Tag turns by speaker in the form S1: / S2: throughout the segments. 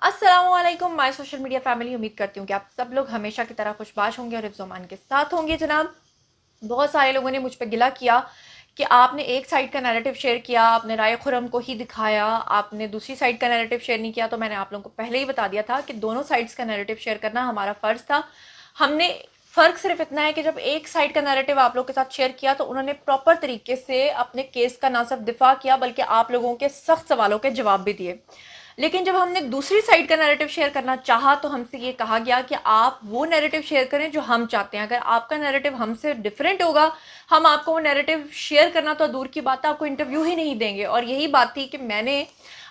S1: अस्सलामुअलैकुम my social media family. उम्मीद करती हूँ कि आप सब लोग हमेशा की तरह खुशबाश होंगे और हिफ्ज़-ओ-अमान के साथ होंगे। जनाब, बहुत सारे लोगों ने मुझ पे गिला किया कि आपने एक साइड का नैरेटिव शेयर किया, आपने राय खुरम को ही दिखाया, आपने दूसरी साइड का नैरेटिव शेयर नहीं किया। तो मैंने आप लोगों को पहले ही बता दिया था कि दोनों साइड्स का नैरेटिव शेयर करना हमारा फ़र्ज़ था। हमने फ़र्क सिर्फ इतना है कि जब एक साइड का नैरेटिव आप लोगों के साथ शेयर किया तो उन्होंने प्रॉपर तरीके से अपने केस का ना सिर्फ दिफा किया बल्कि आप लोगों के सख्त सवालों के जवाब भी दिए। लेकिन जब हमने दूसरी साइड का नैरेटिव शेयर करना चाहा तो हमसे ये कहा गया कि आप वो नैरेटिव शेयर करें जो हम चाहते हैं। अगर आपका नैरेटिव हमसे डिफरेंट होगा, हम आपको वो नैरेटिव शेयर करना तो दूर की बात है, आपको इंटरव्यू ही नहीं देंगे। और यही बात थी कि मैंने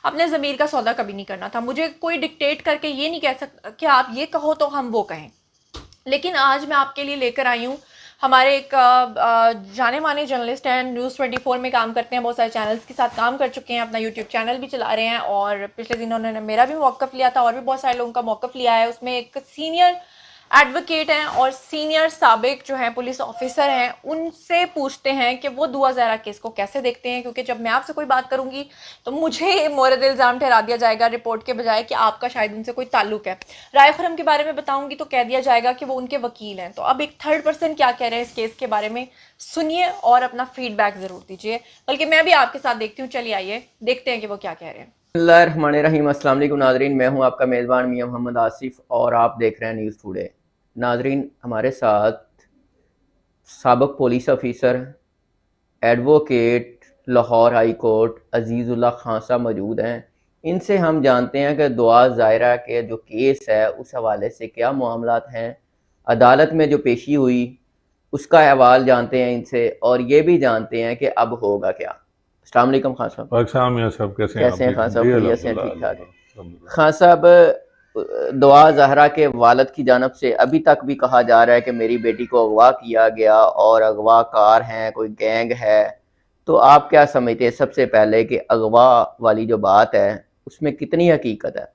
S1: अपने ज़मीर का सौदा कभी नहीं करना था। मुझे कोई डिक्टेट करके ये नहीं कह सकता कि आप ये कहो तो हम वो कहें। लेकिन आज मैं आपके लिए लेकर आई हूँ, हमारे एक जाने माने जर्नलिस्ट हैं, न्यूज़ 24 में काम करते हैं, बहुत सारे चैनल्स के साथ काम कर चुके हैं, अपना यूट्यूब चैनल भी चला रहे हैं। और पिछले दिनों उन्होंने मेरा भी मौक़िफ़ लिया था और भी बहुत सारे लोगों का मौक़िफ़ लिया है। उसमें एक सीनियर एडवोकेट हैं और सीनियर साबिक जो हैं पुलिस ऑफिसर हैं, उनसे पूछते हैं कि वो दुआ ज़हरा केस को कैसे देखते हैं। क्योंकि जब मैं आपसे कोई बात करूंगी तो मुझे मोरद इल्ज़ाम ठहरा दिया जाएगा रिपोर्ट के बजाय कि आपका शायद उनसे कोई ताल्लुक है। राय खुरम के बारे में बताऊंगी तो कह दिया जाएगा कि वो उनके वकील हैं। तो अब एक थर्ड पर्सन क्या कह रहे हैं इस केस के बारे में सुनिए और अपना फीडबैक ज़रूर दीजिए। बल्कि मैं भी आपके साथ देखती हूँ, चलिए आइए देखते हैं कि वो क्या कह रहे हैं।
S2: बिस्मिल्लाहिर्रहमानिर्रहीम। अस्सलाम वालेकुम नाजरीन, मैं हूं आपका मेज़बान मियां मोहम्मद आसिफ और आप देख रहे हैं न्यूज़ टुडे। नाजरीन, हमारे साथ साबिक police officer advocate Lahore high court Azizullah Khan साहब मौजूद हैं। इनसे हम जानते हैं कि दुआ ज़ाहिरा के जो केस है उस हवाले से क्या मामलात हैं, अदालत में जो पेशी हुई उसका अहवाल जानते हैं इनसे, और ये भी जानते हैं कि अब होगा क्या। अस्सलाम वालेकुम खान साहब।
S3: पाकिस्तान में सब कैसे हैं आप?
S2: कैसे हैं
S3: जी
S2: खान साहब?
S3: जी,
S2: खैरियत से हैं?
S3: अल्हम्दुलिल्लाह
S2: ठीक ठाक है
S3: अल्हम्दुलिल्लाह।
S2: खान साहब। दुआ जहरा के वालिद की जानब से अभी तक भी कहा जा रहा है कि मेरी बेटी को अगवा किया गया और अगवाकार हैं, कोई गैंग है। तो आप क्या समझते हैं सबसे पहले कि अगवा वाली जो बात है उसमें कितनी हकीकत है?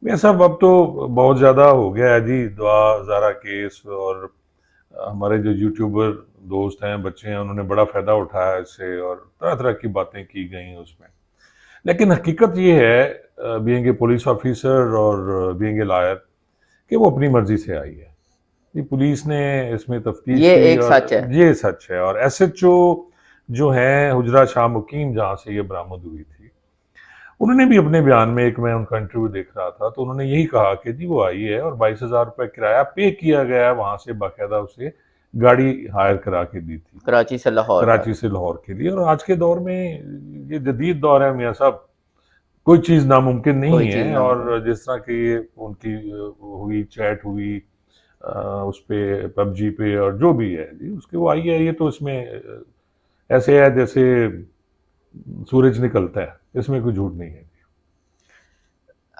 S3: ये सब अब तो बहुत ज़्यादा हो गया है जी, दुआ ज़ारा केस। और हमारे जो यूट्यूबर दोस्त हैं, बच्चे हैं, उन्होंने बड़ा फ़ायदा उठाया इससे और तरह तरह की बातें की गई उसमें। लेकिन हकीकत ये है, बीइंग ए पुलिस ऑफिसर और बीइंग ए लॉयर, कि वो अपनी मर्जी से आई है। ये पुलिस ने इसमें तफ्तीश
S2: ये
S3: की
S2: एक
S3: और
S2: सच है।
S3: ये सच है। और एसएचओ जो है हुजरा शाह मुकीम, जहाँ से ये बरामद हुई थी, उन्होंने भी अपने बयान में, एक मैं उनका इंटरव्यू देख रहा था, तो उन्होंने यही कहा कि जी वो आई है और 22,000 रुपये किराया पे किया गया है, वहां से बाकायदा उसे गाड़ी हायर करा के दी थी
S2: कराची से लाहौर
S3: कराची
S2: तक।
S3: से लाहौर के लिए। और आज के दौर में ये जदीद दौर है मियाँ साहब, कोई चीज़ नामुमकिन नहीं
S2: कोई चीज़
S3: है।
S2: नामुमकिन।
S3: और जिस तरह की ये उनकी हुई चैट हुई, उस पे पबजी पे और जो भी है जी, उसके वो आई है, ये तो इसमें ऐसे है जैसे सूरज निकलता है, इसमें कोई झूठ नहीं है।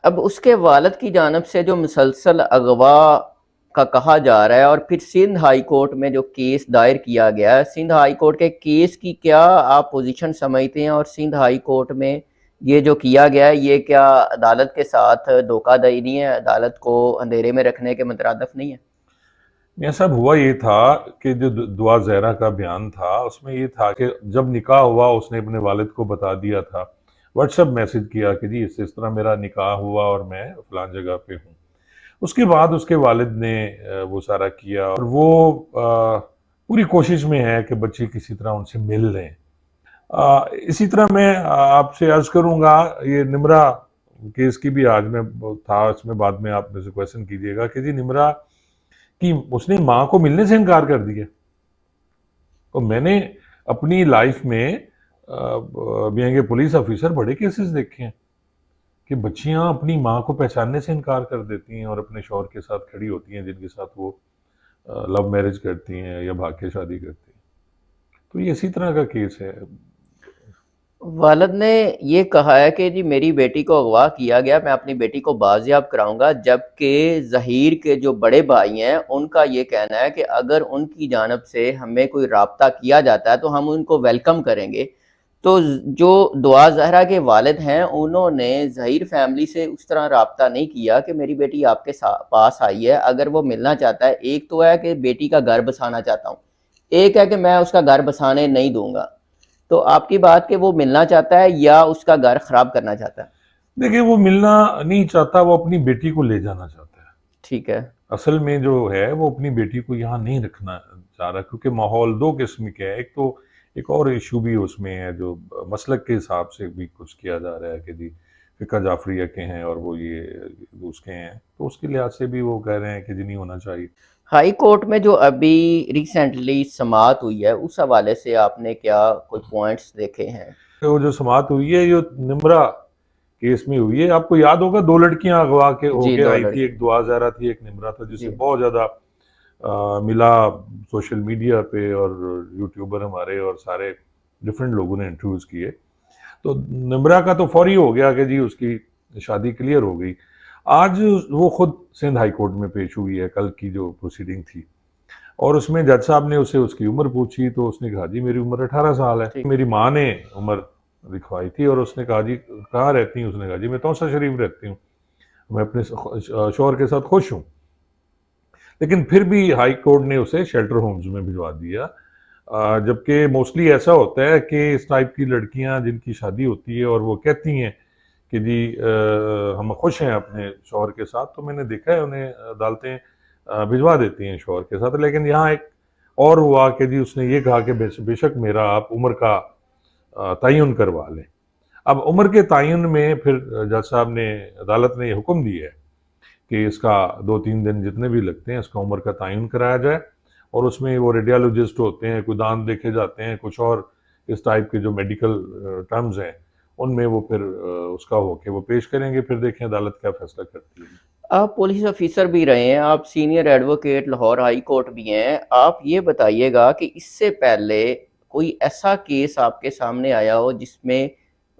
S2: अब उसके वालिद की जानब से जो मुसलसल अगवा का कहा जा रहा है, और फिर सिंध हाई कोर्ट में जो केस दायर किया गया है, सिंध हाई कोर्ट के केस की क्या आप पोजीशन समझते हैं? और सिंध हाई कोर्ट में ये जो किया गया है, ये क्या अदालत के साथ धोखाधड़ी नहीं है? अदालत को अंधेरे में रखने के मुतरादिफ नहीं है?
S3: मियाँ साहब, हुआ ये था कि जो दुआ ज़हरा का बयान था उसमें ये था कि जब निकाह हुआ उसने अपने वालिद को बता दिया था, व्हाट्सएप मैसेज किया कि जी इस तरह मेरा निकाह हुआ और मैं फलान जगह पे हूँ। उसके बाद उसके वालिद ने वो सारा किया और वो पूरी कोशिश में है कि बच्ची किसी तरह उनसे मिल लें। इसी तरह मैं आपसे अर्ज करूंगा, ये निमरा केस की भी आज में था, इसमें बाद में आप मेरे से क्वेश्चन कीजिएगा कि जी निमरा कि उसने माँ को मिलने से इनकार कर दिया। और मैंने अपनी लाइफ में बीइंग ए पुलिस ऑफिसर बड़े केसेस देखे हैं कि बच्चियां अपनी माँ को पहचानने से इनकार कर देती हैं और अपने शौहर के साथ खड़ी होती हैं जिनके साथ वो लव मैरिज करती हैं या भाग के शादी करती हैं। तो ये इसी तरह का केस है।
S2: वालिद ने ये कहा है कि जी मेरी बेटी को अगवा किया गया, मैं अपनी बेटी को बाजियाब कराऊंगा। जबकि ज़हीर के जो बड़े भाई हैं उनका ये कहना है कि अगर उनकी जानब से हमें कोई राब्ता किया जाता है तो हम उनको वेलकम करेंगे। तो जो दुआ ज़हरा के वालिद हैं उन्होंने ज़हीर फैमिली से उस तरह राब्ता नहीं किया कि मेरी बेटी आपके पास आई है, अगर वो मिलना चाहता है। एक तो है कि बेटी का घर बसाना चाहता हूँ, एक है कि मैं उसका घर बसाने नहीं दूंगा। तो आपकी बात कि वो मिलना चाहता है या उसका घर खराब करना चाहता है?
S3: देखिए वो मिलना नहीं चाहता, वो अपनी बेटी को ले जाना चाहता है।
S2: ठीक है।
S3: असल में जो है वो अपनी बेटी को यहाँ नहीं रखना चाह रहा, क्योंकि माहौल दो किस्म के है। एक तो एक और इशू भी उसमें है जो मसलक के हिसाब से भी कुछ किया जा रहा है कि जी फिका जाफरिया के हैं और वो ये उसके हैं, तो उसके लिहाज से भी वो कह रहे हैं कि जी नहीं होना चाहिए।
S2: हाई कोर्ट में जो अभी रिसेंटली समाअत हुई है, उस हवाले से आपने क्या कोई पॉइंट्स देखे हैं?
S3: तो वो जो समाअत हुई है, जो निम्रा केस में हुई है, आपको याद होगा 2 लड़कियां अगवा के
S2: जी,
S3: होके
S2: दो
S3: आई थी,
S2: लड़के।
S3: एक दुआ ज़हरा थी, एक निम्रा था, जिसे
S2: जी।
S3: बहुत ज़्यादा मिला सोशल मीडिया पे, और यूट्यूबर हमारे और सारे डिफरेंट लोगों ने इंटरव्यूज़ किए। तो निम्रा का तो फौरी हो गया कि जी उसकी शादी क्लियर हो गई। आज वो खुद सिंध हाई कोर्ट में पेश हुई है, कल की जो प्रोसीडिंग थी, और उसमें जज साहब ने उससे उसकी उम्र पूछी, तो उसने कहा जी मेरी उम्र 18 साल है।
S2: ठीक।
S3: मेरी माँ ने उम्र लिखवाई थी, और उसने कहा जी कहाँ रहती हूँ? उसने कहा जी मैं तौसा शरीफ रहती हूँ, मैं अपने शौहर के साथ खुश हूँ। लेकिन फिर भी हाई कोर्ट ने उसे शेल्टर होम्स में भिजवा दिया। जबकि मोस्टली ऐसा होता है कि इस टाइप की लड़कियां जिनकी शादी होती है और वो कहती हैं कि जी हम खुश हैं अपने शौहर के साथ, तो मैंने देखा है उन्हें अदालतें भिजवा देती हैं शौहर के साथ। लेकिन यहाँ एक और हुआ कि जी उसने ये कहा कि बेशक मेरा आप उम्र का तयन करवा लें। अब उम्र के तयन में फिर जज साहब ने, अदालत ने ये हुक्म दिया है कि इसका 2-3 दिन जितने भी लगते हैं इसका उम्र का तयन कराया जाए, और उसमें वो रेडियोलॉजिस्ट होते हैं, कोई दांत देखे जाते हैं, कुछ और इस टाइप के जो मेडिकल टर्म्स हैं, उनमें वो फिर उसका होके वो पेश करेंगे, फिर देखें अदालत क्या फैसला करती है।
S2: आप पुलिस ऑफिसर भी रहे हैं, आप senior advocate Lahore high court भी हैं। आप ये बताइएगा कि इससे पहले कोई ऐसा केस आपके सामने आया हो जिसमें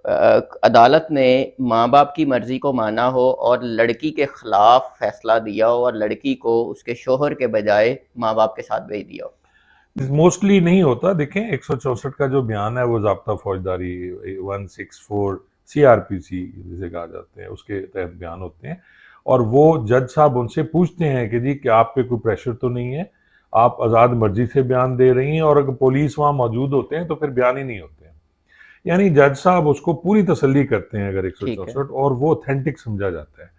S2: अदालत ने माँ बाप की मर्जी को माना हो और लड़की के खिलाफ फैसला दिया हो और लड़की को उसके शोहर के बजाय माँ बाप के साथ भेज दिया हो?
S3: मोस्टली नहीं होता। देखें 164 का जो बयान है वो ज़ाब्ता फौजदारी 164 सीआरपीसी जिसे कहा जाते हैं, उसके तहत बयान होते हैं, और वो जज साहब उनसे पूछते हैं कि जी क्या आप पे कोई प्रेशर तो नहीं है, आप आज़ाद मर्जी से बयान दे रही हैं, और अगर पुलिस वहाँ मौजूद होते हैं तो फिर बयान ही नहीं होते हैं। यानी जज साहब उसको पूरी तसल्ली करते हैं अगर
S2: ठीक है।
S3: 164, और वो ऑथेंटिक समझा जाता है,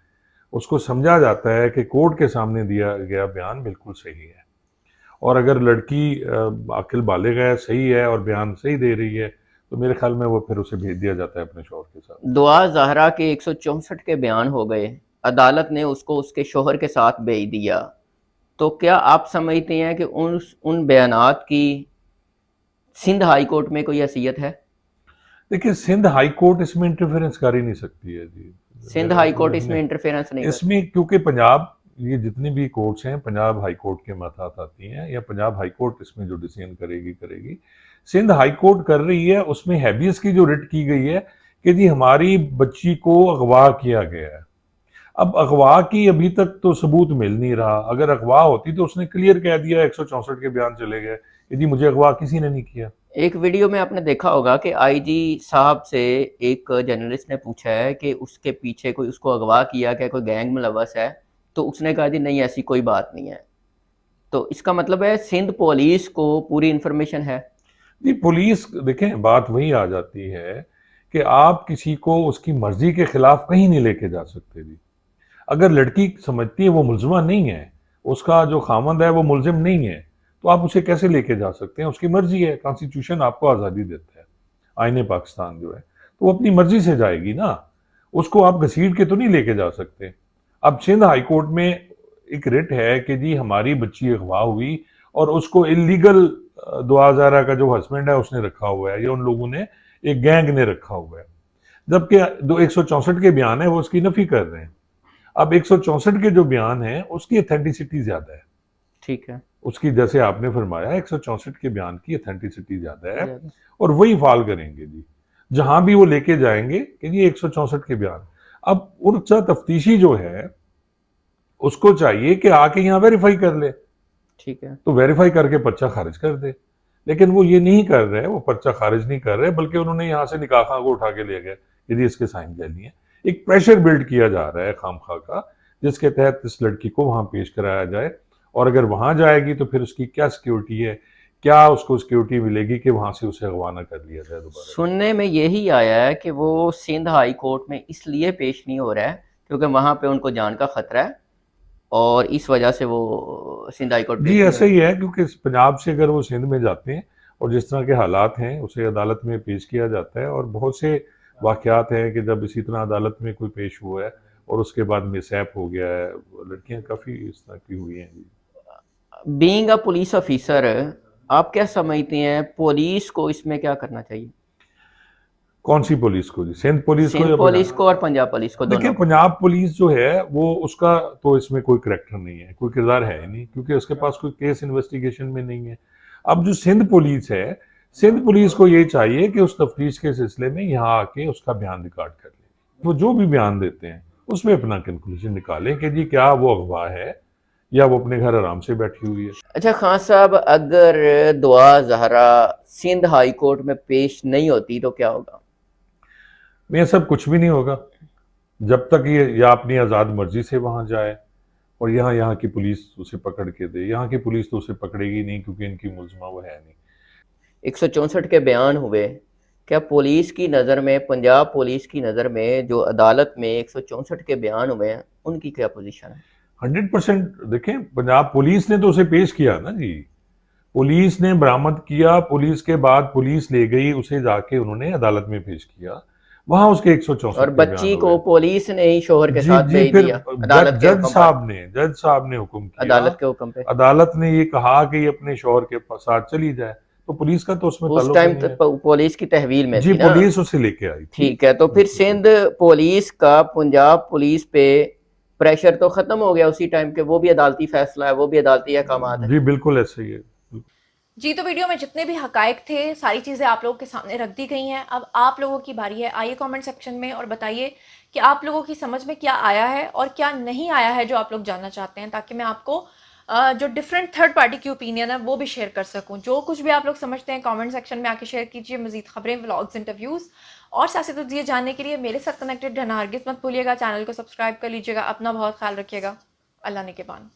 S3: उसको समझा जाता है कि कोर्ट के सामने दिया गया बयान बिल्कुल सही है, और अगर लड़की आकिल बालिग है, सही है और बयान सही दे रही है, तो मेरे ख्याल में वो फिर उसे भेज दिया जाता है अपने शौहर के साथ।
S2: दुआ ज़हरा के 164 के बयान हो गए, अदालत ने उसको उसके शोहर के साथ भेज दिया, तो क्या आप समझते हैं कि उन बयानात की सिंध हाई कोर्ट में कोई हैसियत है?
S3: देखिए सिंध हाई कोर्ट इसमें इंटरफेरेंस कर ही नहीं सकती है जी,
S2: सिंध
S3: मेरे
S2: हाई कोर्ट
S3: समझने
S2: इसमें इंटरफेरेंस नहीं कर सकती।
S3: इसमें, क्योंकि पंजाब, ये जितनी भी कोर्ट्स हैं पंजाब हाई कोर्ट के मातहत आती हैं, या पंजाब हाई कोर्ट इसमें जो डिसीजन करेगी करेगी। सिंध हाई कोर्ट कर रही है, उसमें हैबियस की जो रिट की गई है कि जी हमारी बच्ची को अगवा किया गया है। अब अगवा की अभी तक तो सबूत मिल नहीं रहा, अगर अगवा होती तो उसने क्लियर कह दिया, 164 के बयान चले गए कि जी मुझे अगवा किसी ने नहीं किया।
S2: एक वीडियो में आपने देखा होगा कि आईजी साहब से एक जर्नलिस्ट ने पूछा है कि उसके पीछे कोई उसको अगवा किया क्या, कोई गैंग मुलव्वस है, तो उसने कहा जी नहीं ऐसी कोई बात नहीं है। तो इसका मतलब है सिंध पुलिस को पूरी इन्फॉर्मेशन है।
S3: जी पुलिस, देखें बात वही आ जाती है कि आप किसी को उसकी मर्जी के खिलाफ कहीं नहीं लेके जा सकते जी। अगर लड़की समझती है वो मुलजमा नहीं है, उसका जो खामंद है वो मुलजिम नहीं है, तो आप उसे कैसे लेके जा सकते हैं? उसकी मर्जी है, कॉन्स्टिट्यूशन आपको आज़ादी देता है, आईने पाकिस्तान जो है, तो वो अपनी मर्जी से जाएगी ना, उसको आप घसीट के तो नहीं लेके जा सकते। अब सिंध हाई कोर्ट में एक रिट है कि जी हमारी बच्ची अगवा हुई और उसको इलीगल दुआ ज़हरा का जो हस्बैंड है उसने रखा हुआ है, या उन लोगों ने, एक गैंग ने रखा हुआ है, जबकि दो 164 के बयान है वो उसकी नफी कर रहे हैं। अब 164 के जो बयान है उसकी अथेंटिसिटी ज्यादा है,
S2: ठीक है।
S3: उसकी जैसे आपने फरमाया 164 के बयान की अथेंटिसिटी ज्यादा है,
S2: ज़्यादा।
S3: और वही फॉल करेंगे जी जहां भी वो लेके जाएंगे कि जी 164 के बयान। अब उर्सा तफ्तीशी जो है उसको चाहिए कि आके यहाँ वेरीफाई कर ले,
S2: ठीक है।
S3: तो वेरीफाई करके पर्चा खारिज कर दे, लेकिन वो ये नहीं कर रहे, वो पर्चा खारिज नहीं कर रहे, बल्कि उन्होंने यहाँ से निकाह खां को उठा के ले गए, यदि इसके साइन ले लिए। एक प्रेशर बिल्ड किया जा रहा है खामखा का, जिसके तहत इस लड़की को वहां पेश कराया जाए, और अगर वहां जाएगी तो फिर उसकी क्या सिक्योरिटी है, क्या उसको सिक्योरिटी मिलेगी कि वहां से उसे अगवा ना कर लिया जाए दोबारा।
S2: सुनने में यही आया है कि वो सिंध हाई कोर्ट में इसलिए पेश नहीं हो रहा है क्योंकि वहाँ पे उनको जान का खतरा है और इस वजह से वो सिंध हाई कोर्ट
S3: जी
S2: पेश नहीं हो
S3: ऐसा
S2: रहा।
S3: ही है, क्योंकि पंजाब से अगर वो सिंध में जाते हैं और जिस तरह के हालात हैं उसे अदालत में पेश किया जाता है, और बहुत से वाकयात हैं कि जब इसी तरह अदालत में कोई पेश हुआ है और उसके बाद मिसहैप हो गया है, लड़कियां काफ़ी इस तरह की हुई हैं जी।
S2: बीइंग अ पुलिस ऑफिसर, आप क्या समझते हैं पुलिस को इसमें क्या करना चाहिए?
S3: कौन सी पुलिस को जी, सिंध पुलिस को
S2: सिंध
S3: या
S2: पुलिस
S3: पंजाब?
S2: को और पंजाब पुलिस को,
S3: देखिए
S2: दोनों को।
S3: पंजाब पुलिस जो है वो उसका तो इसमें कोई करैक्टर नहीं है, कोई किरदार है ही नहीं, क्योंकि उसके पास कोई केस इन्वेस्टिगेशन में नहीं है। अब जो सिंध पुलिस है, सिंध पुलिस को ये चाहिए कि उस तफ्तीश के सिलसिले में यहाँ आके उसका बयान रिकॉर्ड कर ले। वो जो भी बयान देते हैं उसमें अपना कंक्लूजन निकालें कि जी क्या वो अगवा है या वो अपने घर आराम से बैठी हुई है।
S2: अच्छा खान साहब, अगर दुआ जहरा सिंध हाई कोर्ट में पेश नहीं होती तो क्या होगा?
S3: ये सब कुछ भी नहीं होगा जब तक ये या अपनी आज़ाद मर्जी से वहां जाए और यहाँ की पुलिस उसे पकड़ के दे। यहाँ की पुलिस तो उसे पकड़ेगी नहीं, क्योंकि इनकी मुलजमा वो है नहीं।
S2: 164 के बयान हुए, क्या पुलिस की नज़र में, पंजाब पुलिस की नज़र में जो अदालत में 164 के बयान हुए हैं उनकी क्या पोजीशन है?
S3: 100% देखें, पंजाब पुलिस ने तो उसे पेश किया ना जी, पुलिस ने बरामद किया, पुलिस के बाद पुलिस ले गई उसे, जाके उन्होंने अदालत में पेश किया, वहां उसके 164
S2: और
S3: के बयान
S2: बच्ची
S3: हुए।
S2: को पुलिस ने ही शोहर के
S3: जी
S2: साथ
S3: जी,
S2: भेज
S3: फिर
S2: दिया अदालत के हुक्म पर।
S3: जज साहब ने हुक्म किया,
S2: अदालत के हुक्म पे
S3: अदालत ने ये कहा कि ये अपने शोहर के साथ चली जाए, तो पुलिस का तो उसमें
S2: उस
S3: ताल्लुक ही
S2: टाइम
S3: नहीं है।
S2: तक पुलिस की तहवील में
S3: जी
S2: थी ना।
S3: पुलिस उसे लेके आई थी।
S2: ठीक है, तो फिर सिंध पुलिस का पंजाब पुलिस पे प्रेशर तो खत्म हो गया उसी टाइम के, वो भी अदालती फैसला है, वो भी अदालती अहकामात है।
S3: जी बिल्कुल ऐसे ही है।
S1: जी, तो वीडियो में जितने भी हकायक थे सारी चीज़ें आप लोगों के सामने रख दी गई हैं। अब आप लोगों की बारी है, आइए कमेंट सेक्शन में और बताइए कि आप लोगों की समझ में क्या आया है और क्या नहीं आया है जो आप लोग जानना चाहते हैं, ताकि मैं आपको जो डिफरेंट थर्ड पार्टी की ओपिनियन है वो भी शेयर कर सकूं। जो कुछ भी आप लोग समझते हैं कमेंट सेक्शन में आके शेयर कीजिए। मजीद खबरें, व्लॉग्स, इंटरव्यूज़ और सियासी तज्ज़िये जानने के लिए मेरे साथ कनेक्टेड रहना हरगिज़ मत भूलिएगा। चैनल को सब्सक्राइब कर लीजिएगा। अपना बहुत ख्याल रखिएगा। अल्लाह ने के बान।